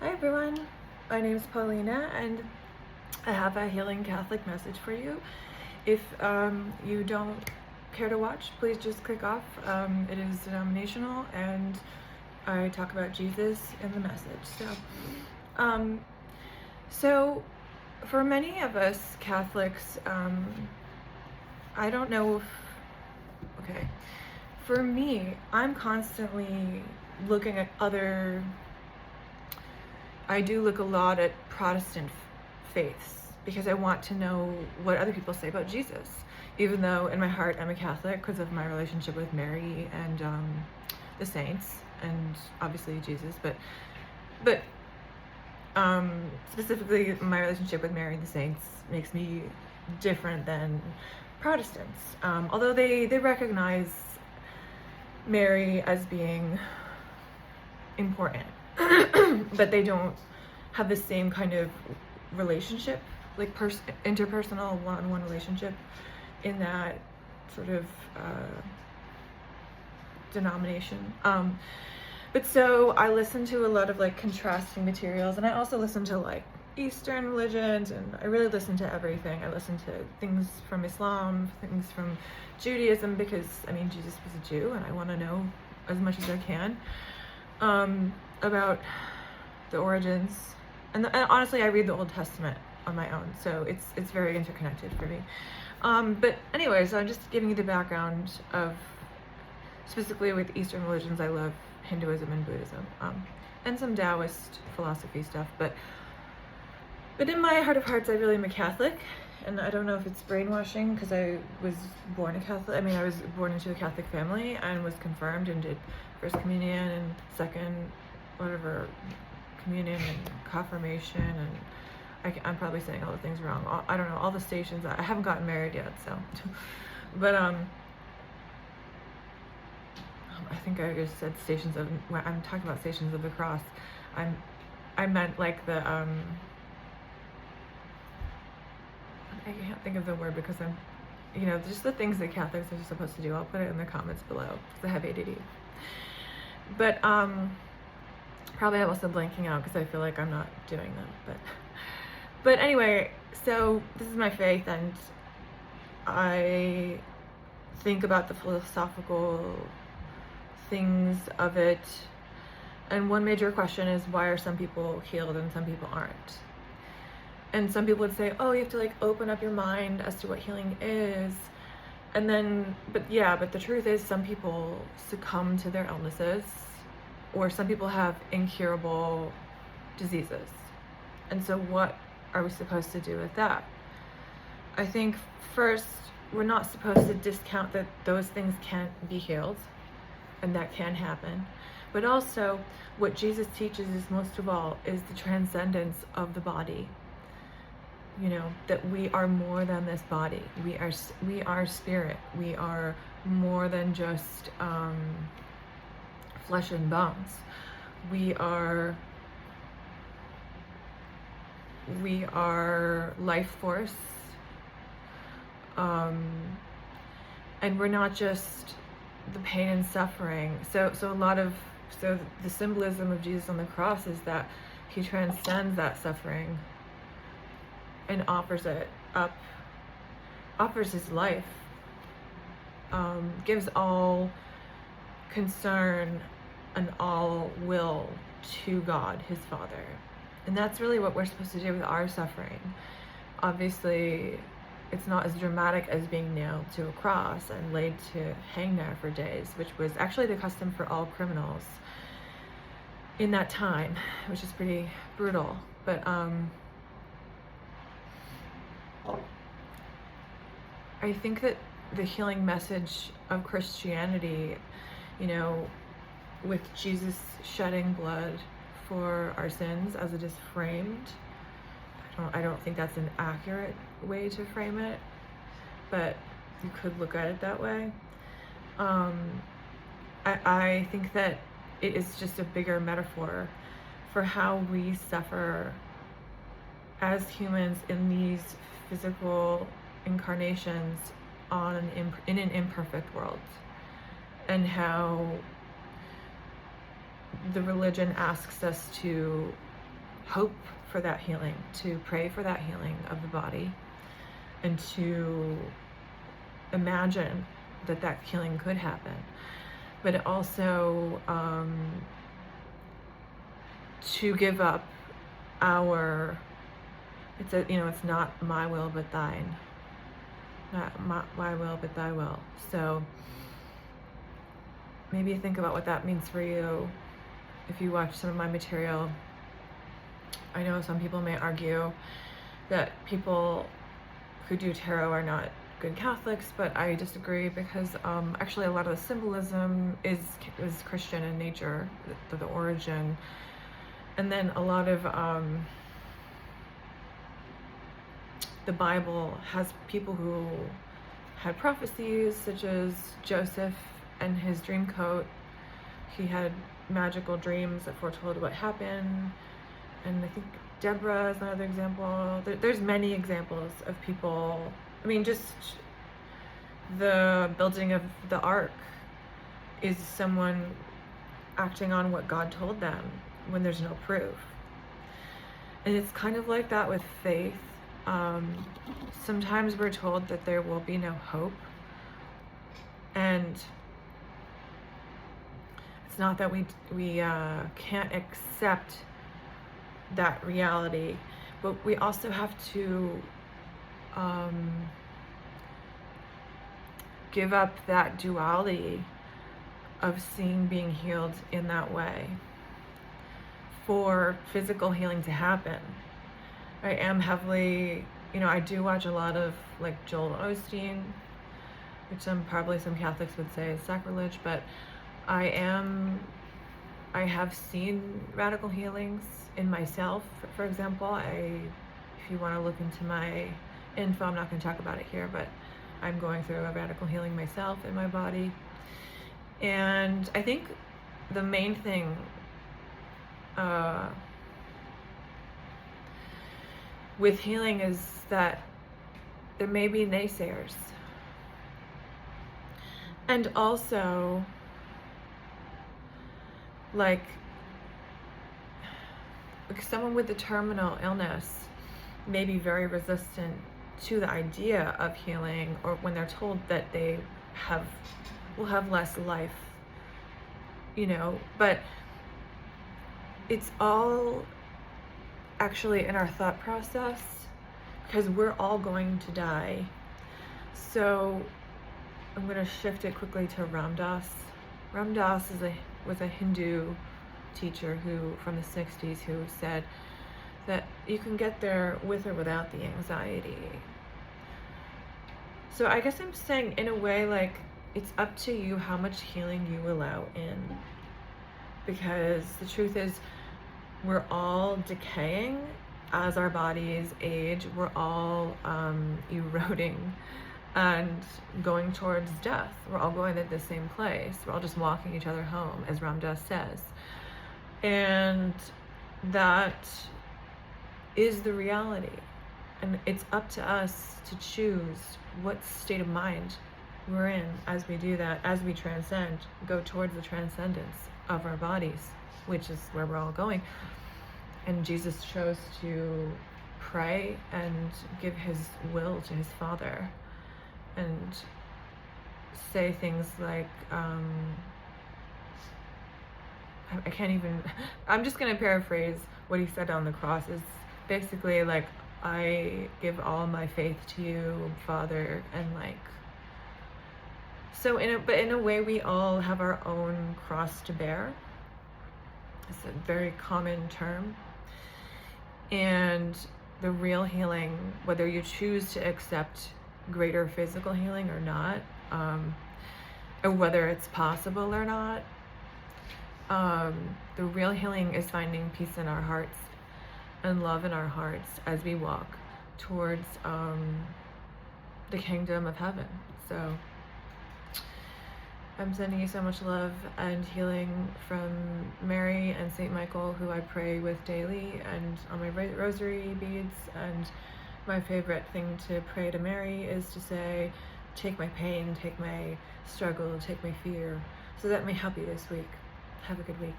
Hi everyone, my name is Paulina and I have a healing Catholic message for you. If you don't care to watch, please just click off. It is denominational and I talk about Jesus in the message. So for many of us Catholics, I don't know if, okay, for me, I'm constantly looking at I do look a lot at Protestant faiths because I want to know what other people say about Jesus, even though in my heart I'm a Catholic because of my relationship with Mary and the saints and obviously Jesus, but specifically my relationship with Mary and the saints makes me different than Protestants, although they recognize Mary as being important. But they don't have the same kind of relationship, like interpersonal one-on-one relationship in that sort of denomination. But so I listen to a lot of like contrasting materials, and I also listen to like Eastern religions, and I really listen to everything. I listen to things from Islam, things from Judaism, because I mean Jesus was a Jew and I want to know as much as I can about the origins, and honestly I read the Old Testament on my own, so it's very interconnected for me. But anyways, I'm just giving you the background of, specifically with Eastern religions, I love Hinduism and Buddhism, and some Taoist philosophy stuff, but in my heart of hearts I really am a Catholic, and I don't know if it's brainwashing because I was born a Catholic. I mean, I was born into a Catholic family and was confirmed and did First Communion and Second whatever communion and confirmation, and I'm probably saying all the things wrong. I don't know, all the stations. I haven't gotten married yet, so but I think I just said stations of, when I'm talking about Stations of the Cross, I meant like the I can't think of the word because I'm, just the things that Catholics are supposed to do. I'll put it in the comments below because I have ADD. But probably I'm also blanking out because I feel like I'm not doing them. But anyway, so this is my faith, and I think about the philosophical things of it. And one major question is, why are some people healed and some people aren't? And some people would say, oh, you have to like open up your mind as to what healing is. And then, but the truth is some people succumb to their illnesses, or some people have incurable diseases. And so what are we supposed to do with that? I think first, we're not supposed to discount that those things can't be healed, and that can happen. But also, what Jesus teaches is, most of all, is the transcendence of the body. That we are more than this body. We are spirit. We are more than just flesh and bones. We are life force, and we're not just the pain and suffering. So the symbolism of Jesus on the cross is that he transcends that suffering and offers it up, offers his life, gives all concern and all will to God, his Father. And that's really what we're supposed to do with our suffering. Obviously, it's not as dramatic as being nailed to a cross and laid to hang there for days, which was actually the custom for all criminals in that time, which is pretty brutal. But I think that the healing message of Christianity, with Jesus shedding blood for our sins as it is framed, I don't think that's an accurate way to frame it, but you could look at it that way. I think that it is just a bigger metaphor for how we suffer as humans in these physical incarnations in an imperfect world, and how the religion asks us to hope for that healing, to pray for that healing of the body, and to imagine that that healing could happen. But it also to give up our, it's not my will but thine, not my will but thy will. So maybe think about what that means for you. If you watch some of my material, I know some people may argue that people who do tarot are not good Catholics, but I disagree, because actually a lot of the symbolism is Christian in nature, the origin, and then a lot of the Bible has people who had prophecies, such as Joseph and his dream coat. He had magical dreams that foretold what happened, and I think Deborah is another example. There's many examples of people. I mean, just the building of the ark is someone acting on what God told them when there's no proof. And it's kind of like that with faith. Sometimes we're told that there will be no hope, and it's not that we can't accept that reality, but we also have to give up that duality of seeing being healed in that way for physical healing to happen. I am heavily, I do watch a lot of like Joel Osteen, which probably some Catholics would say is sacrilege, but I have seen radical healings in myself. For example, if you want to look into my info, I'm not going to talk about it here, but I'm going through a radical healing myself in my body. And I think the main thing with healing is that there may be naysayers. And also, like someone with a terminal illness may be very resistant to the idea of healing, or when they're told that they will have less life, but it's all actually in our thought process, because we're all going to die. So I'm going to shift it quickly to Ram Dass. Ram Dass was a Hindu teacher from the 60s who said that you can get there with or without the anxiety. So I guess I'm saying, in a way, like, it's up to you how much healing you allow in, because the truth is we're all decaying as our bodies age. We're all eroding and going towards death. We're all going to the same place. We're all just walking each other home, as Ram Dass says. And that is the reality. And it's up to us to choose what state of mind we're in as we do that, as we transcend, go towards the transcendence of our bodies, which is where we're all going. And Jesus chose to pray and give his will to his Father, and say things like, I can't even, I'm just going to paraphrase what he said on the cross. Is basically like, I give all my faith to you, Father, and like, so in a way, we all have our own cross to bear. It's a very common term. And the real healing, whether you choose to accept greater physical healing or not, or whether it's possible or not, the real healing is finding peace in our hearts and love in our hearts as we walk towards the kingdom of heaven. So I'm sending you so much love and healing from Mary and Saint Michael, who I pray with daily and on my rosary beads. And my favorite thing to pray to Mary is to say, take my pain, take my struggle, take my fear, so that may help you this week. Have a good week.